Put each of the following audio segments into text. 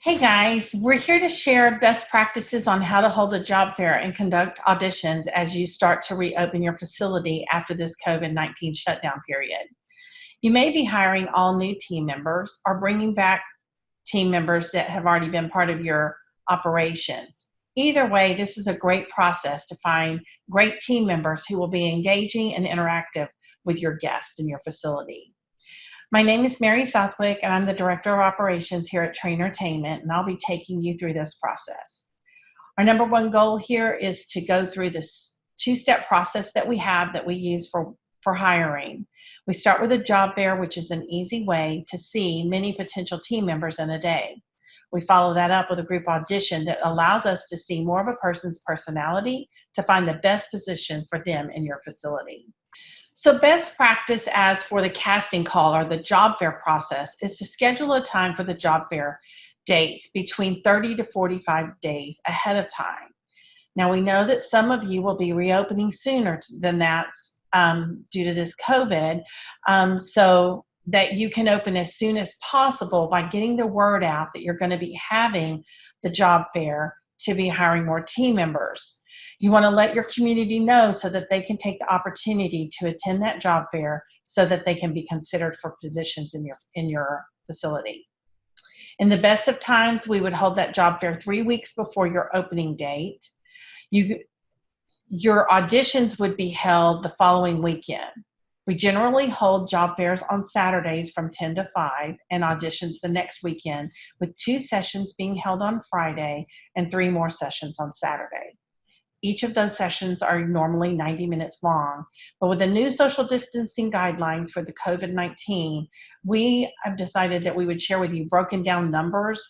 Hey guys, we're here to share best practices on how to hold a job fair and conduct auditions as you start to reopen your facility after this COVID-19 shutdown period. You may be hiring all new team members or bringing back team members that have already been part of your operations. Either way, this is a great process to find great team members who will be engaging and interactive with your guests in your facility. My name is Mary Southwick, and I'm the Director of Operations here at Trainertainment, and I'll be taking you through this process. Our number one goal here is to go through this two-step process that we have that we use for hiring. We start with a job fair, which is an easy way to see many potential team members in a day. We follow that up with a group audition that allows us to see more of a person's personality to find the best position for them in your facility. So best practice as for the casting call or the job fair process is to schedule a time for the job fair dates between 30 to 45 days ahead of time. Now we know that some of you will be reopening sooner than that due to this COVID, so that you can open as soon as possible by getting the word out that you're going to be having the job fair to be hiring more team members. You want to let your community know so that they can take the opportunity to attend that job fair so that they can be considered for positions in your facility. In the best of times, we would hold that job fair 3 weeks before your opening date. Your auditions would be held the following weekend. We generally hold job fairs on Saturdays from 10 to 5 and auditions the next weekend, with 2 sessions being held on Friday and 3 more sessions on Saturday. Each of those sessions are normally 90 minutes long, but with the new social distancing guidelines for the COVID-19, we have decided that we would share with you broken down numbers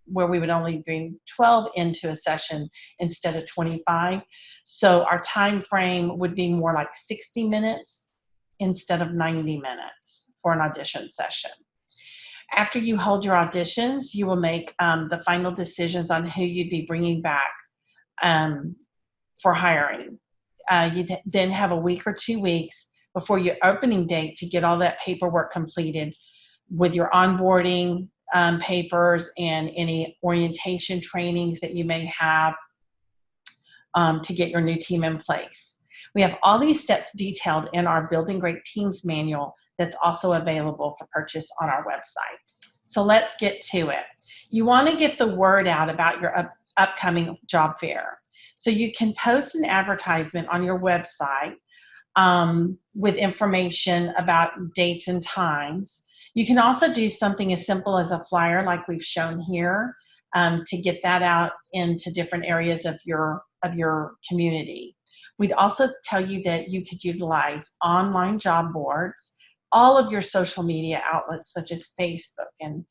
where we would only bring 12 into a session instead of 25. So our time frame would be more like 60 minutes instead of 90 minutes for an audition session. After you hold your auditions, you will make the final decisions on who you'd be bringing back for hiring. You'd then have a week or 2 weeks before your opening date to get all that paperwork completed with your onboarding papers and any orientation trainings that you may have to get your new team in place. We have all these steps detailed in our Building Great Teams manual that's also available for purchase on our website. So let's get to it. You want to get the word out about your upcoming job fair. So you can post an advertisement on your website with information about dates and times. You can also do something as simple as a flyer like we've shown here to get that out into different areas of your community. We'd also tell you that you could utilize online job boards, all of your social media outlets such as Facebook and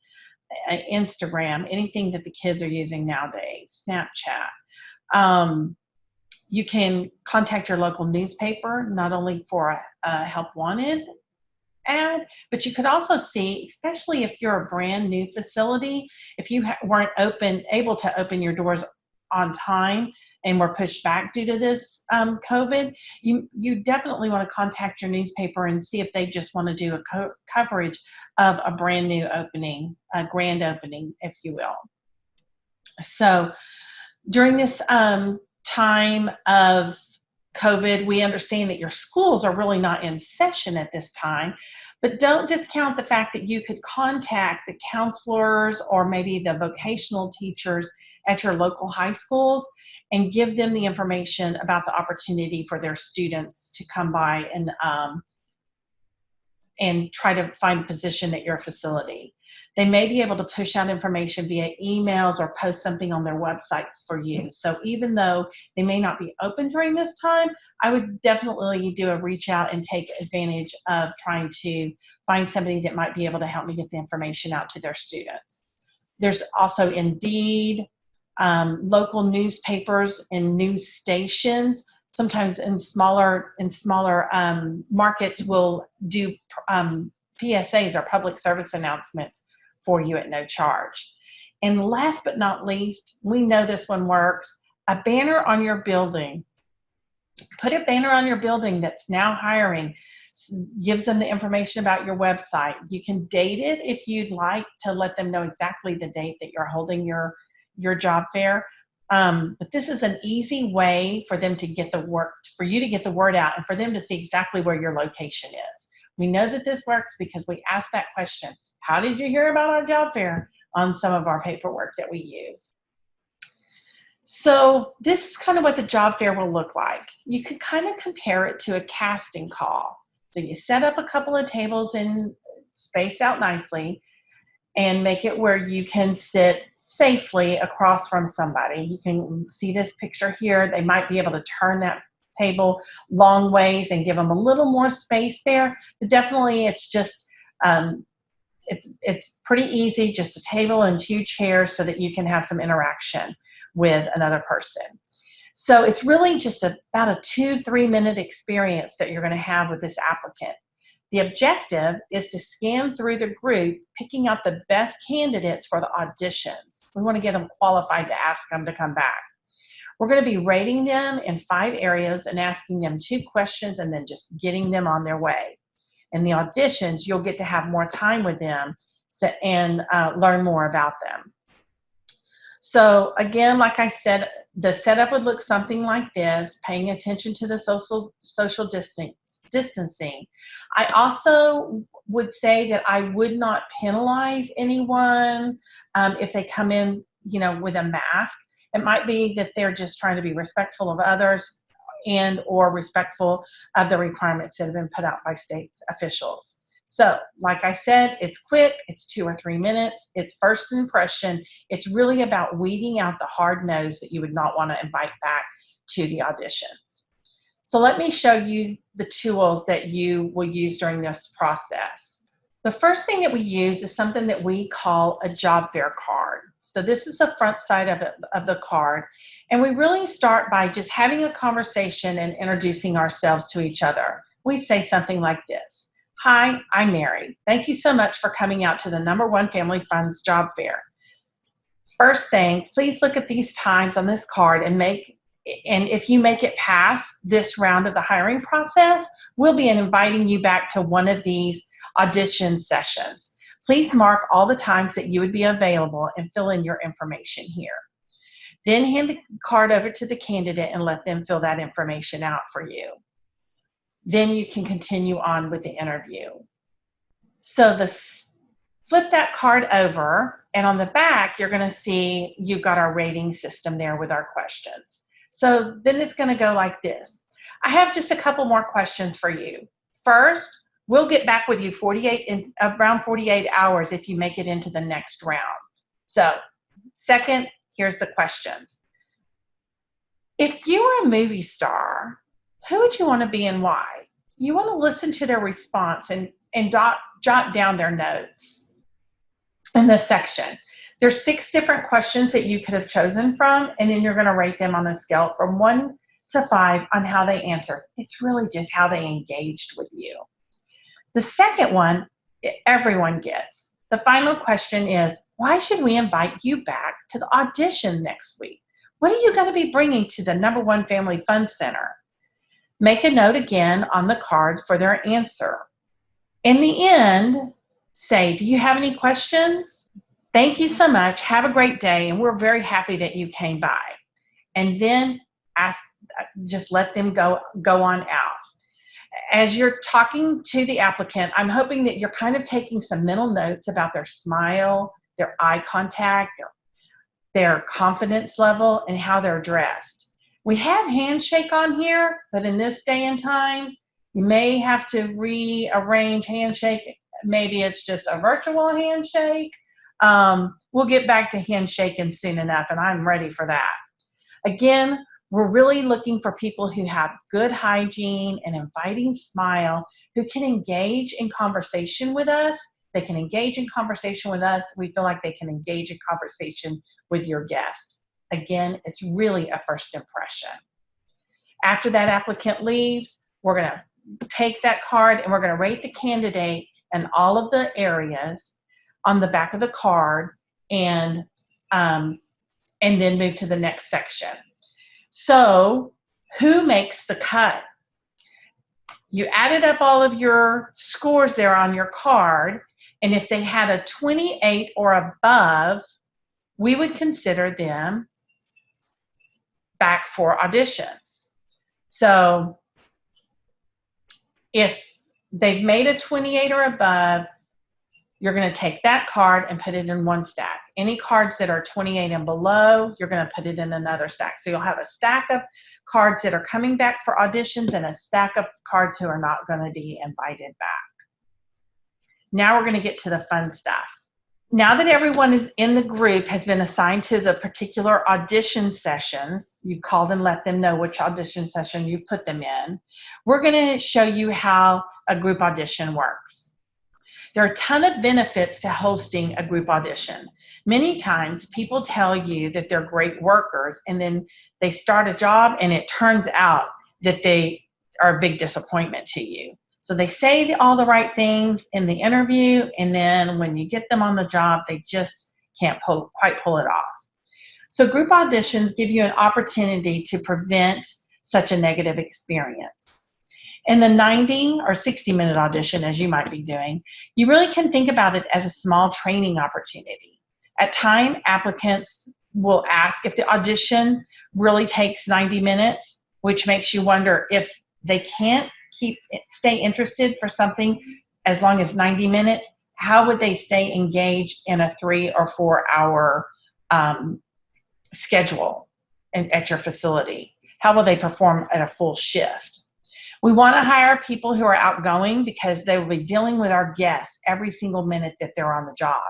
Instagram, anything that the kids are using nowadays, Snapchat. You can contact your local newspaper, not only for a help wanted ad, but you could also see, especially if you're a brand new facility, if you weren't able to open your doors on time and were pushed back due to this COVID, you definitely want to contact your newspaper and see if they just want to do a coverage of a brand new opening, a grand opening, if you will. So during this time of COVID, we understand that your schools are really not in session at this time, but don't discount the fact that you could contact the counselors or maybe the vocational teachers at your local high schools and give them the information about the opportunity for their students to come by and try to find a position at your facility. They may be able to push out information via emails or post something on their websites for you. So even though they may not be open during this time, I would definitely do a reach out and take advantage of trying to find somebody that might be able to help me get the information out to their students. There's also Indeed, local newspapers and news stations. Sometimes in smaller markets will do PSAs or public service announcements for you at no charge. And last but not least, we know this one works, a banner on your building. Put a banner on your building that's now hiring gives them the information about your website. You can date it if you'd like to let them know exactly the date that you're holding your job fair. But this is an easy way for them to get for you to get the word out and for them to see exactly where your location is. We know that this works because we ask that question, how did you hear about our job fair, on some of our paperwork that we use. So this is kind of what the job fair will look like. You could kind of compare it to a casting call. So you set up a couple of tables spaced out nicely and make it where you can sit safely across from somebody. You can see this picture here. They might be able to turn that table long ways and give them a little more space there, but definitely it's just, it's pretty easy, just a table and 2 chairs so that you can have some interaction with another person. So it's really just about a 2-3 minute experience that you're going to have with this applicant. The objective is to scan through the group, picking out the best candidates for the auditions. We want to get them qualified to ask them to come back. We're going to be rating them in 5 areas and asking them 2 questions and then just getting them on their way. In the auditions, you'll get to have more time with them and learn more about them. So again, like I said, the setup would look something like this, paying attention to the social distancing. I also would say that I would not penalize anyone if they come in, with a mask. It might be that they're just trying to be respectful of others and or respectful of the requirements that have been put out by state officials. So, like I said, it's quick, it's 2 or 3 minutes, it's first impression. It's really about weeding out the hard nose that you would not want to invite back to the auditions. So let me show you the tools that you will use during this process. The first thing that we use is something that we call a job fair card. So this is the front side of the card. And we really start by just having a conversation and introducing ourselves to each other. We say something like this. Hi, I'm Mary. Thank you so much for coming out to the #1 Family Funds Job Fair. First thing, please look at these times on this card and if you make it past this round of the hiring process, we'll be inviting you back to one of these audition sessions. Please mark all the times that you would be available and fill in your information here. Then hand the card over to the candidate and let them fill that information out for you. Then you can continue on with the interview. So flip that card over, and on the back, you're going to see you've got our rating system there with our questions. So then it's going to go like this. I have just a couple more questions for you. First, we'll get back with you around 48 hours if you make it into the next round. So, second, here's the questions. If you were a movie star, who would you want to be and why? You want to listen to their response and jot down their notes in this section. There's 6 different questions that you could have chosen from, and then you're going to rate them on a scale from 1 to 5 on how they answer. It's really just how they engaged with you. The second one, everyone gets. The final question is, why should we invite you back to the audition next week? What are you going to be bringing to the #1 Family Fun Center? Make a note again on the card for their answer. In the end, say, do you have any questions? Thank you so much. Have a great day, and we're very happy that you came by. And then just let them go on out. As you're talking to the applicant, I'm hoping that you're kind of taking some mental notes about their smile, their eye contact, their confidence level, and how they're dressed. We have handshake on here, but in this day and time, you may have to rearrange handshake. Maybe it's just a virtual handshake. We'll get back to handshaking soon enough, and I'm ready for that. Again, we're really looking for people who have good hygiene, an inviting smile, who can engage in conversation with us. They can engage in conversation with us. We feel like they can engage in conversation with your guest. Again, it's really a first impression. After that applicant leaves, we're going to take that card and we're going to rate the candidate in all of the areas on the back of the card and then move to the next section. So, who makes the cut? You added up all of your scores there on your card, and if they had a 28 or above, we would consider them back for auditions. So if they've made a 28 or above, you're going to take that card and put it in one stack. Any cards that are 28 and below, you're going to put it in another stack. So you'll have a stack of cards that are coming back for auditions and a stack of cards who are not going to be invited back. Now we're going to get to the fun stuff. Now that everyone is in the group has been assigned to the particular audition sessions, you called and let them know which audition session you put them in. We're going to show you how a group audition works. There are a ton of benefits to hosting a group audition. Many times people tell you that they're great workers and then they start a job and it turns out that they are a big disappointment to you. So they say all the right things in the interview, and then when you get them on the job, they just can't quite pull it off. So group auditions give you an opportunity to prevent such a negative experience. In the 90 or 60-minute audition, as you might be doing, you really can think about it as a small training opportunity. At times, applicants will ask if the audition really takes 90 minutes, which makes you wonder if they can't stay interested for something as long as 90 minutes, how would they stay engaged in a 3 or 4 hour schedule at your facility? How will they perform at a full shift? We want to hire people who are outgoing because they will be dealing with our guests every single minute that they're on the job.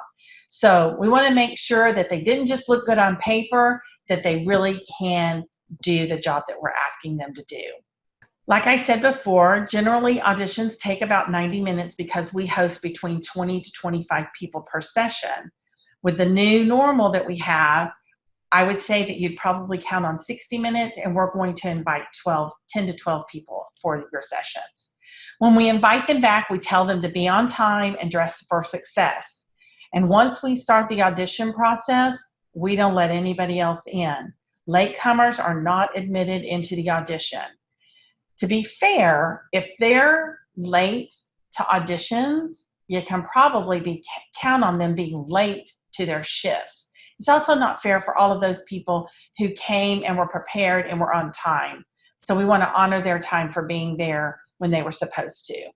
So we want to make sure that they didn't just look good on paper, that they really can do the job that we're asking them to do. Like I said before, generally auditions take about 90 minutes because we host between 20 to 25 people per session. With the new normal that we have, I would say that you'd probably count on 60 minutes, and we're going to invite 10 to 12 people for your sessions. When we invite them back, we tell them to be on time and dress for success. And once we start the audition process, we don't let anybody else in. Latecomers are not admitted into the audition. To be fair, if they're late to auditions, you can probably count on them being late to their shifts. It's also not fair for all of those people who came and were prepared and were on time. So we want to honor their time for being there when they were supposed to.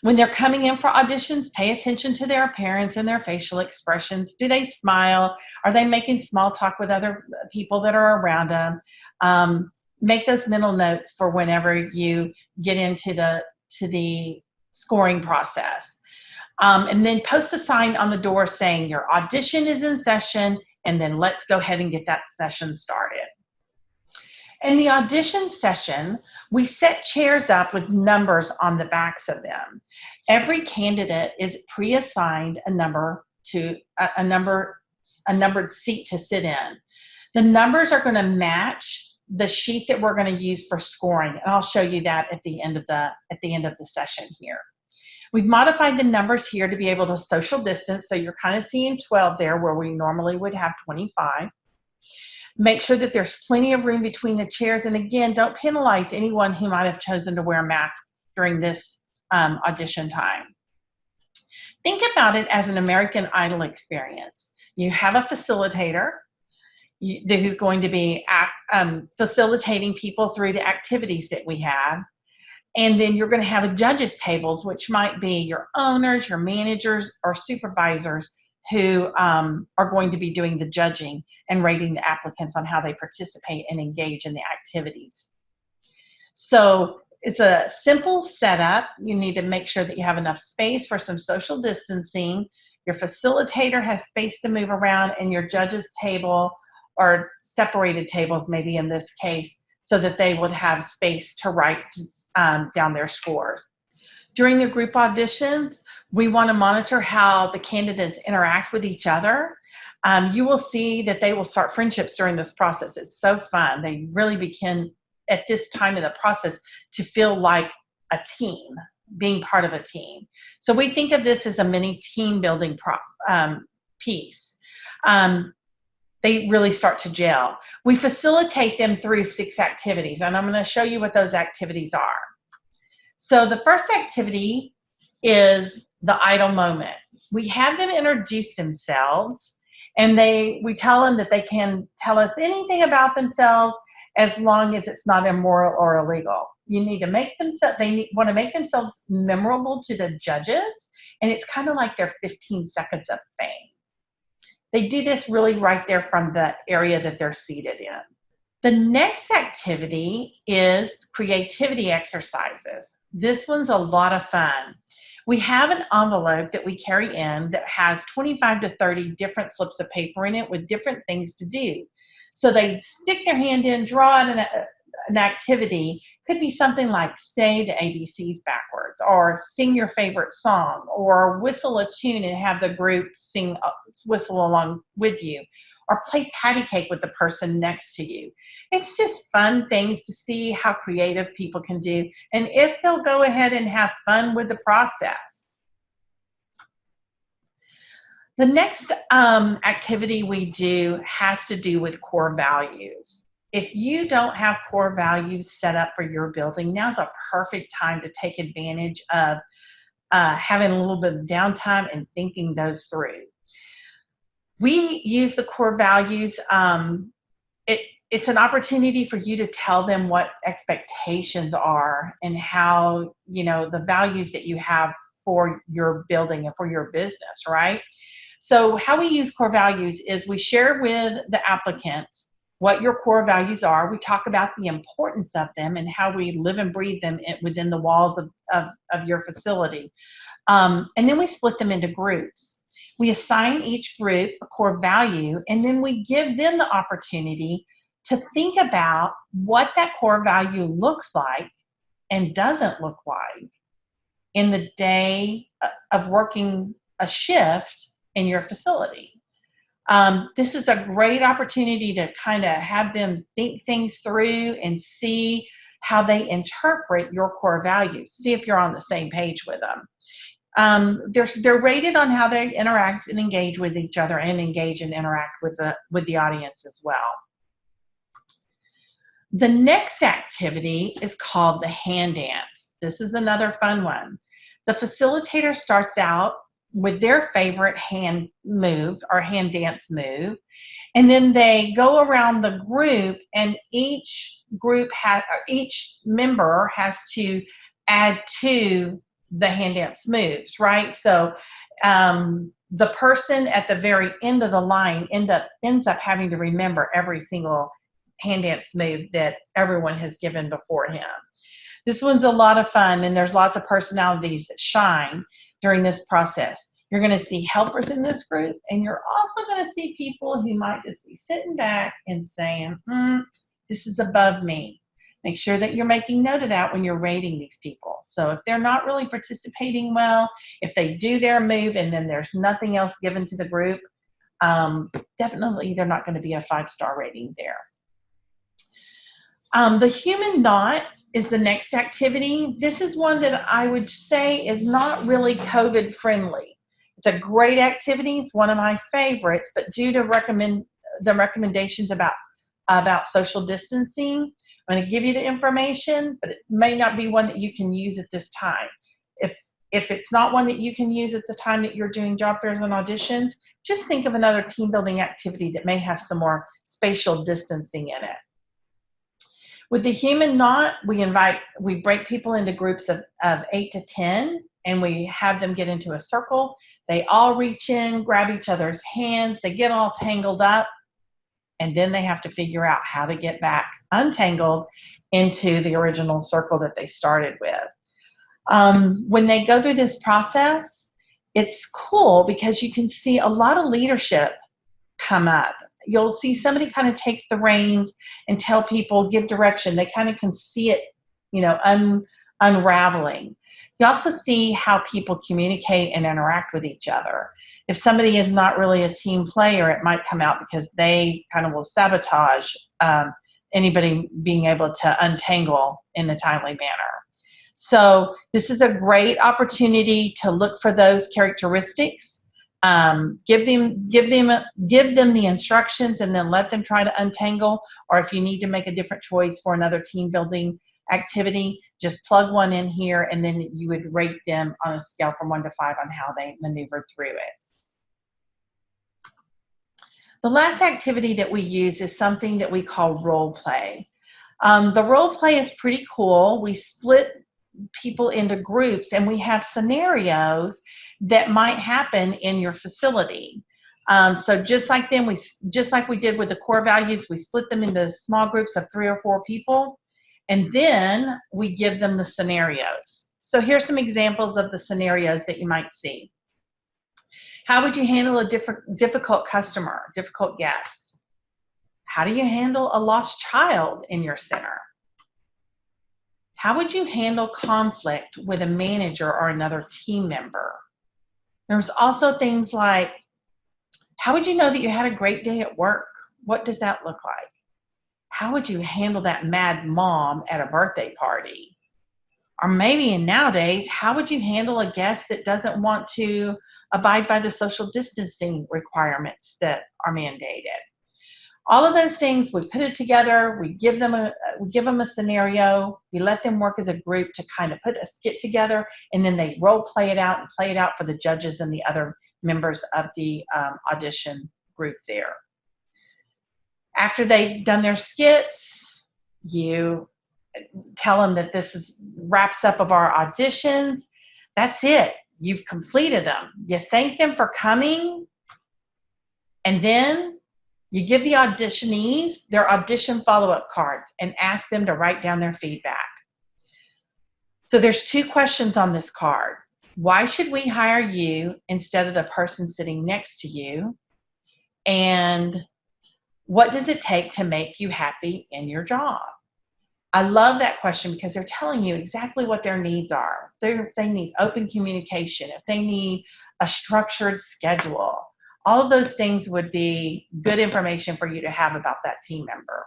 When they're coming in for auditions, pay attention to their appearance and their facial expressions. Do they smile? Are they making small talk with other people that are around them? Make those mental notes for whenever you get into the scoring process. And then post a sign on the door saying your audition is in session, and then let's go ahead and get that session started. In the audition session, we set chairs up with numbers on the backs of them. Every candidate is pre-assigned a numbered seat to sit in. The numbers are going to match the sheet that we're going to use for scoring, and I'll show you that at the end of the session here. We've modified the numbers here to be able to social distance, so you're kind of seeing 12 there where we normally would have 25. Make sure that there's plenty of room between the chairs, and again, don't penalize anyone who might have chosen to wear a mask during this audition time. Think about it as an American Idol experience. You have a facilitator who's going to be facilitating people through the activities that we have. And then you're going to have judges tables, which might be your owners, your managers, or supervisors who are going to be doing the judging and rating the applicants on how they participate and engage in the activities. So it's a simple setup. You need to make sure that you have enough space for some social distancing. Your facilitator has space to move around, and your judges table or separated tables, maybe in this case, so that they would have space to write down their scores. During the group auditions, we want to monitor how the candidates interact with each other. You will see that they will start friendships during this process. It's so fun. They really begin at this time of the process to feel like a team, being part of a team. So we think of this as a mini team building piece. they really start to gel. We facilitate them through 6 activities, and I'm going to show you what those activities are. So the first activity is the idle moment. We have them introduce themselves, and we tell them that they can tell us anything about themselves as long as it's not immoral or illegal. You need to make themselves, want to make themselves memorable to the judges, and it's kind of like their 15 seconds of fame. They do this really right there from the area that they're seated in. The next activity is creativity exercises. This one's a lot of fun. We have an envelope that we carry in that has 25 to 30 different slips of paper in it with different things to do. So they stick their hand in, draw out an activity. Could be something like say the ABCs backwards, or sing your favorite song, or whistle a tune and have the group whistle along with you, or play patty cake with the person next to you. It's just fun things to see how creative people can do, and if they'll go ahead and have fun with the process. The next activity we do has to do with core values. If you don't have core values set up for your building, now's a perfect time to take advantage of having a little bit of downtime and thinking those through. We use the core values. It's an opportunity for you to tell them what expectations are and how, the values that you have for your building and for your business, right? So how we use core values is we share with the applicants what your core values are. We talk about the importance of them and how we live and breathe them within the walls of your facility. And then we split them into groups. We assign each group a core value, and then we give them the opportunity to think about what that core value looks like and doesn't look like in the day of working a shift in your facility. This is a great opportunity to kind of have them think things through and see how they interpret your core values. See if you're on the same page with them. They're rated on how they interact and engage with each other, and engage and interact with the audience as well. The next activity is called the hand dance. This is another fun one. The facilitator starts out with their favorite hand move or hand dance move, and then they go around the group, and each member has to add to the hand dance moves, right? So the person at the very end of the line ends up having to remember every single hand dance move that everyone has given before him. This one's a lot of fun, and there's lots of personalities that shine during this process. You're going to see helpers in this group, and you're also going to see people who might just be sitting back and saying, this is above me. Make sure that you're making note of that when you're rating these people. So if they're not really participating well, if they do their move and then there's nothing else given to the group, definitely they're not going to be a 5-star rating there. The human knot is the next activity. This is one that I would say is not really COVID friendly. It's a great activity. It's one of my favorites, but due to the recommendations about social distancing, I'm going to give you the information, but it may not be one that you can use at this time. If it's not one that you can use at the time that you're doing job fairs and auditions, just think of another team building activity that may have some more spatial distancing in it. With the human knot, we break people into groups of 8 to 10, and we have them get into a circle. They all reach in, grab each other's hands, they get all tangled up, and then they have to figure out how to get back untangled into the original circle that they started with. When they go through this process, it's cool because you can see a lot of leadership come up. You'll see somebody kind of take the reins and tell people, give direction. They kind of can see it, unraveling. You also see how people communicate and interact with each other. If somebody is not really a team player, it might come out because they kind of will sabotage anybody being able to untangle in a timely manner. So this is a great opportunity to look for those characteristics Give them the instructions and then let them try to untangle. Or if you need to make a different choice for another team building activity, just plug one in here, and then you would rate them on a scale from 1 to 5 on how they maneuvered through it. The last activity that we use is something that we call role play. The role play is pretty cool. We split people into groups, and we have scenarios that might happen in your facility. So just like we did with the core values, we split them into small groups of 3 or 4 people, and then we give them the scenarios. So here's some examples of the scenarios that you might see. How would you handle a difficult customer, difficult guest? How do you handle a lost child in your center? How would you handle conflict with a manager or another team member? There's also things like, how would you know that you had a great day at work? What does that look like? How would you handle that mad mom at a birthday party? Or maybe nowadays, how would you handle a guest that doesn't want to abide by the social distancing requirements that are mandated? All of those things, we put it together, we give them a scenario, we let them work as a group to kind of put a skit together, and then they role play it out and play it out for the judges and the other members of the audition group there. After they've done their skits, you tell them that this wraps up of our auditions. That's it. You've completed them. You thank them for coming, and then you give the auditionees their audition follow-up cards and ask them to write down their feedback. So there's 2 questions on this card. Why should we hire you instead of the person sitting next to you? And what does it take to make you happy in your job? I love that question because they're telling you exactly what their needs are. If they need open communication, if they need a structured schedule, all of those things would be good information for you to have about that team member.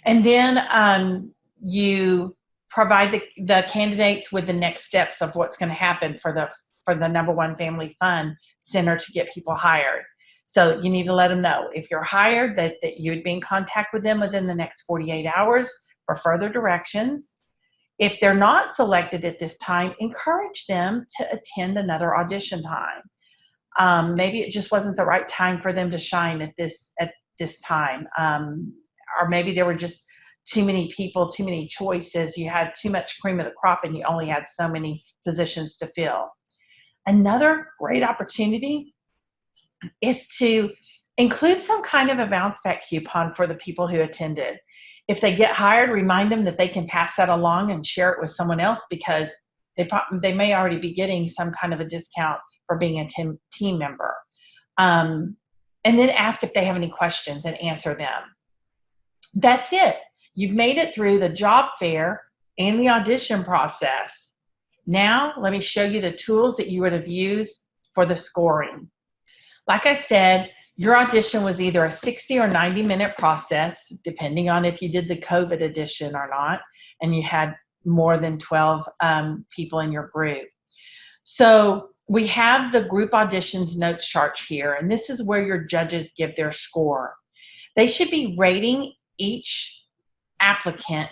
And then you provide the candidates with the next steps of what's going to happen for the number 1 Family Fun Center to get people hired. So you need to let them know if you're hired that you would be in contact with them within the next 48 hours for further directions. If they're not selected at this time, encourage them to attend another audition time. Maybe it just wasn't the right time for them to shine at this time. Or maybe there were just too many people, too many choices. You had too much cream of the crop and you only had so many positions to fill. Another great opportunity is to include some kind of a bounce back coupon for the people who attended. If they get hired, remind them that they can pass that along and share it with someone else because they may already be getting some kind of a discount for being a team member. And then ask if they have any questions and answer them. That's it. You've made it through the job fair and the audition process. Now, let me show you the tools that you would have used for the scoring. Like I said, your audition was either a 60 or 90-minute process, depending on if you did the COVID edition or not, and you had more than 12 people in your group. So we have the group auditions notes chart here, and this is where your judges give their score. They should be rating each applicant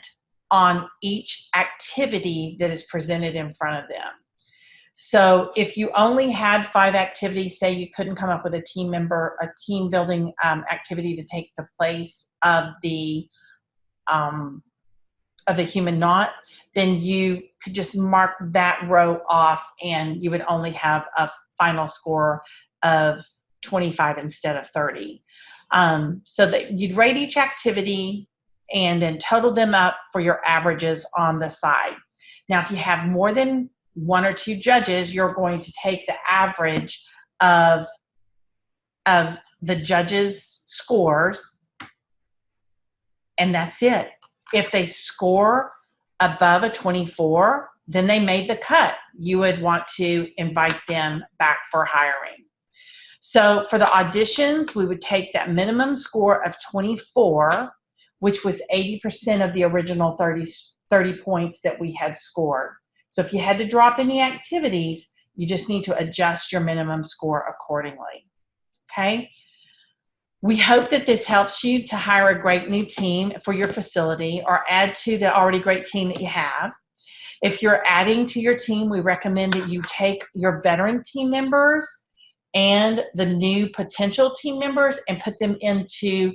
on each activity that is presented in front of them. So if you only had 5 activities, say you couldn't come up with a team building activity to take the place of the human knot, then you could just mark that row off and you would only have a final score of 25 instead of 30. So that you'd rate each activity and then total them up for your averages on the side. Now, if you have more than 1 or 2 judges, you're going to take the average of the judges' scores, and that's it. If they score above a 24, then they made the cut. You would want to invite them back for hiring. So for the auditions, we would take that minimum score of 24, which was 80% of the original 30 points that we had scored. So if you had to drop any activities, You just need to adjust your minimum score accordingly. Okay? We hope that this helps you to hire a great new team for your facility or add to the already great team that you have. If you're adding to your team, we recommend that you take your veteran team members and the new potential team members and put them into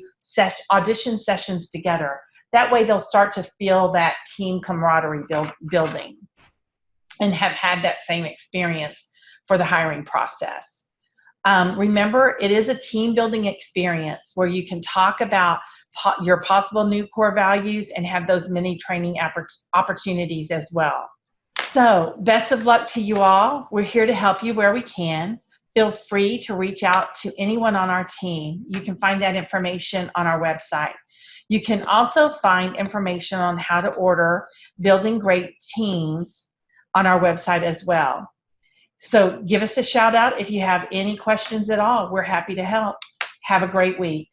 audition sessions together. That way they'll start to feel that team camaraderie building and have had that same experience for the hiring process. Remember, it is a team building experience where you can talk about your possible new core values and have those many training opportunities as well. So, best of luck to you all. We're here to help you where we can. Feel free to reach out to anyone on our team. You can find that information on our website. You can also find information on how to order Building Great Teams on our website as well. So give us a shout out if you have any questions at all. We're happy to help. Have a great week.